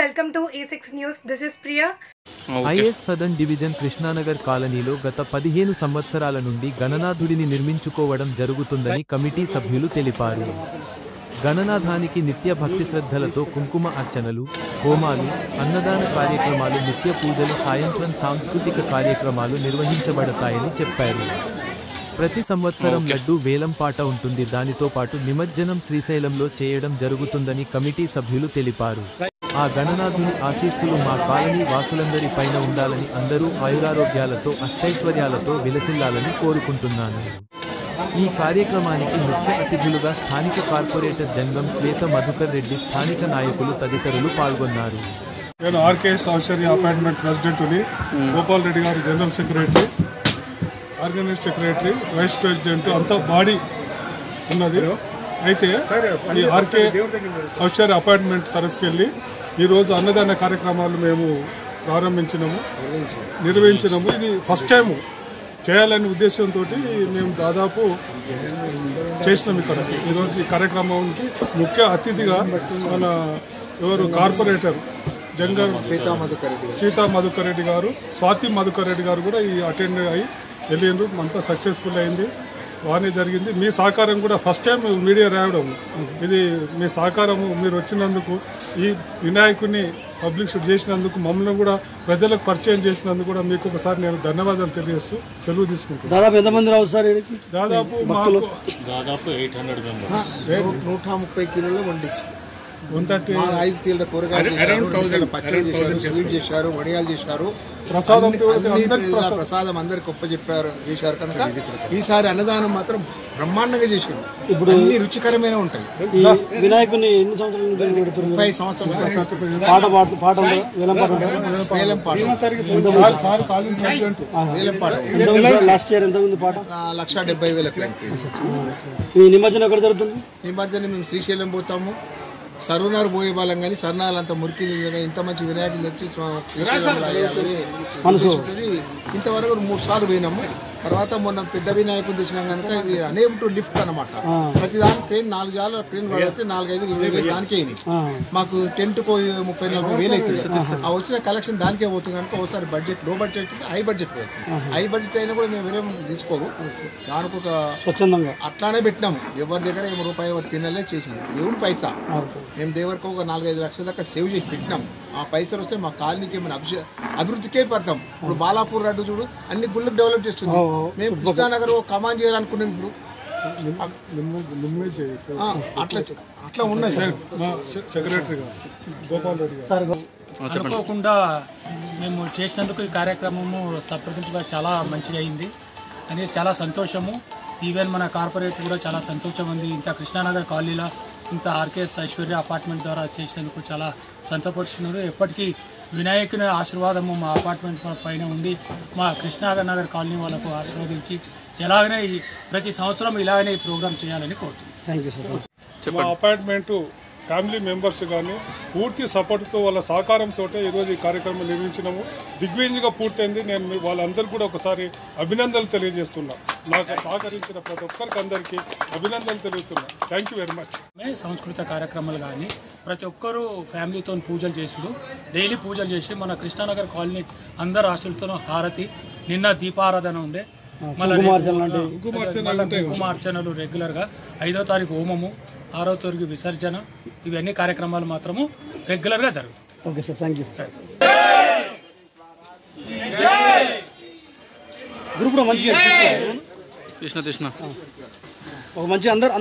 welcome to A6 News. This is Priya. Is southern division Krishna Nagar కాలనీలో గత 15 సంవత్సరాల నుండి గణనాథుడిని నిర్మించుకోవడం జరుగుతుందని కమిటీ సభ్యులు తెలిపారు. గణనాథానికి నిత్య భక్తి శ్రద్ధలతో కుంకుమ అర్చనలు, హోమాలు, అన్నదాన కార్యక్రమాలు, నిత్య పూజలు, సాయంత్రం సాంస్కృతిక కార్యక్రమాలు నిర్వహించబడతాయని చెప్పారు. ప్రతి సంవత్సరం లడ్డూ వేలం పాట ఉంటుంది. దానితో పాటు నిమజ్జనం శ్రీశైలంలో చేయడం జరుగుతుందని కమిటీ సభ్యులు తెలిపారు. ఆ గణనాథుని ఆశీస్సులు మా కాలనీ వాసులందరి పైన ఉండాలని, అందరూ ఆయురారోగ్యాలతో అష్టైశ్వర్యాలతో విలసిల్లాలని కోరుకుంటున్నాను. ఈ కార్యక్రమానికి ముఖ్య అతిథులుగా స్థానిక కార్పొరేటర్ జంగం శ్వేత మధుకర్ రెడ్డి, స్థానిక నాయకులు తదితరులు పాల్గొన్నారు. నేను ఆర్కేఎస్ ఔషధి అపార్ట్మెంట్ ప్రెసిడెంట్ని, గోపాల్ రెడ్డి గారు general secretary, organise secretary, vice president, అంతా బాడీ ఉన్నది. అయితే ఈ ఆర్కే ఔషధి అపార్ట్మెంట్ తరఫుకెళ్ళి ఈరోజు అన్నదాన కార్యక్రమాలు మేము నిర్వహించినాము. ఇది ఫస్ట్ టైం చేయాలనే ఉద్దేశంతో మేము దాదాపు చేసినాం. ఇక్కడ ఈరోజు ఈ కార్యక్రమానికి ముఖ్య అతిథిగా మన కార్పొరేటర్ జంగల్ సీతా మధుకర్ రెడ్డి గారు, స్వాతి మధుకర్ రెడ్డి గారు కూడా ఈ అటెండ్ అయ్యి వెళ్ళిండ్రు. అంతా సక్సెస్ఫుల్ అయింది, బాగానే జరిగింది. మీ సహకారం కూడా ఫస్ట్ టైం మీడియా రావడం, ఇది మీ సహకారము, మీరు వచ్చినందుకు, ఈ వినాయకుడిని పబ్లిక్ చేసినందుకు, మమ్మల్ని కూడా ప్రజలకు పరిచయం చేసినందుకు కూడా మీకు ఒకసారి నేను ధన్యవాదాలు తెలియజేస్తూ సెలవు తీసుకుంటున్నాను. దాదాపు ఎంతమంది రావు సార్? దాదాపు 800 మెంబర్స్, 130 కిలోలు వండించి 5 కిలోల కూరగాయలు, పచ్చడి చేశారు, స్వీట్ చేశారు, వడియాలు చేశారు, ప్రసాదం అందరికి గొప్ప చేశారు. కనుక ఈసారి అన్నదానం మాత్రం బ్రహ్మాండంగా చేశారు. ఇప్పుడు అన్ని రుచికరమైన ఉంటాయి. వినాయకుని ఎన్ని సంవత్సరాలు? 30 సంవత్సరాలు. లాస్ట్ ఇయర్ ఎంత ఉంది పాట? 1,70,000. ఈ నిమజ్జనం ఎక్కడ జరుగుతుంది? నిమజ్జనం మేము శ్రీశైలం పోతాము. సరునారు పోయే వాళ్ళం కానీ సరునాలు అంత మురికి ఇంత మంచి వినాయకులు తెచ్చి ఇంతవరకు 3 సార్లు పోయినాము. తర్వాత మొన్న పెద్ద వినాయకులు తెచ్చినాం కనుక ఇది అనేబుల్ టు లిఫ్ట్ అనమాట. ప్రతి దానికి ట్రైన్ 4 జాల ట్రైన్ పడితే 4-5-20 దానికే అయినాయి. మాకు టెంట్కు 30-40 అవుతుంది. ఆ వచ్చిన కలెక్షన్ దానికే పోతుంది కనుక ఒకసారి బడ్జెట్, లో budget, high budget high budget అయినా కూడా మేము వేరే తీసుకోము. దానికి ఒక స్వచ్ఛందంగా అట్లానే పెట్టినాము. ఎవరి దగ్గర ఏమో రూపాయి తినలే చేసింది దేవుని పైసా. మేము దేవరికి ఒక 4-5 లక్షల దాకా సేవ్ చేసి పెట్టినాం. ఆ పైసలు వస్తే మా కాలనీకి ఏమైనా అభివృద్ధికే పడతాం. ఇప్పుడు బాలాపూర్ రోడ్డు చూడు, అన్ని గుళ్ళకి డెవలప్ చేస్తుంది. మేము కృష్ణానగర్ కమాండ్ చేయాలనుకున్నాం. ఇప్పుడు అట్లా ఉన్నది. సెక్రటరీ గోపాల్ రెడ్డి గారు అనుకోకుండా మేము చేసినందుకు ఈ కార్యక్రమము సప్రదింపుగా చాలా మంచిగా అయింది అని చాలా సంతోషము. ఈవెన్ మన కార్పొరేట్ కూడా చాలా సంతోషం ఉంది. ఇంత కృష్ణానగర్ కాలనీలో ఇంత ఆర్కేఎస్ ఐశ్వర్య అపార్ట్మెంట్ ద్వారా చేసినందుకు చాలా సంతోషపడుతున్నారు. ఎప్పటికీ వినాయకుని ఆశీర్వాదము మా అపార్ట్మెంట్ పైన ఉండి మా కృష్ణానగర్ కాలనీ వాళ్ళకు ఆశీర్వదించి ఎలాగనే ప్రతి సంవత్సరం ఇలాగనే ఈ ప్రోగ్రామ్ చేయాలని కోరుతున్నాను. మా అపార్ట్మెంటు ఫ్యామిలీ మెంబర్స్ కానీ పూర్తి సపోర్ట్తో, వాళ్ళ సహకారంతో ఈరోజు ఈ కార్యక్రమం నిర్వహించినాము. దిగ్విజయంగా పూర్తయింది. నేను వాళ్ళందరూ కూడా ఒకసారి అభినందనలు తెలియజేస్తున్నా. నాకు సహకరించిన ప్రతి ఒక్కరికి అందరికీ అభినందనలు తెలుపుతున్నా. Thank you very much. సాంస్కృతిక కార్యక్రమాలు కానీ ప్రతి ఒక్కరూ ఫ్యామిలీతో పూజలు చేసుడు, డైలీ పూజలు చేసి మన కృష్ణానగర్ కాలనీ అందరు ఆశలతో హారతి, నిన్న దీపారాధన ఉండే, మళ్ళీ కుంకుమార్చనలు రెగ్యులర్గా, 5వ తారీఖు హోమము, 6వ తారీఖు విసర్జన, ఇవన్నీ కార్యక్రమాలు మాత్రము రెగ్యులర్గా జరుగుతాయి. Okay sir, thank you. Group లో మంచిగా తీసిన ఒక మంచి అందరూ